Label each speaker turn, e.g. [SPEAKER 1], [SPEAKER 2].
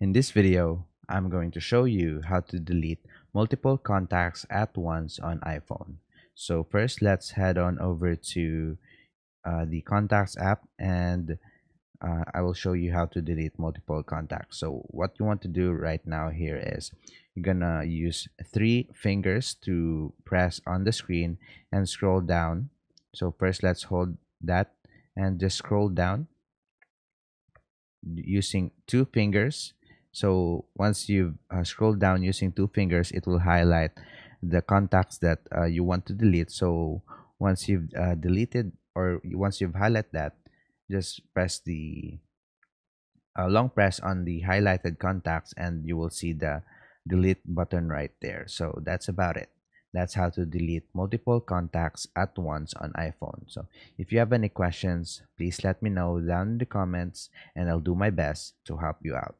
[SPEAKER 1] In this video, I'm going to show you how to delete multiple contacts at once on iPhone. So first, let's head on over to the Contacts app, and I will show you how to delete multiple contacts. So what you want to do right now here is you're gonna use three fingers to press on the screen and scroll down. So first, let's hold that and just scroll down using two fingers. So once you've scrolled down using two fingers, it will highlight the contacts that you want to delete. So once you've deleted, or once you've highlighted that, just press the long press on the highlighted contacts and you will see the delete button right there. So that's about it. That's how to delete multiple contacts at once on iPhone. So if you have any questions, please let me know down in the comments and I'll do my best to help you out.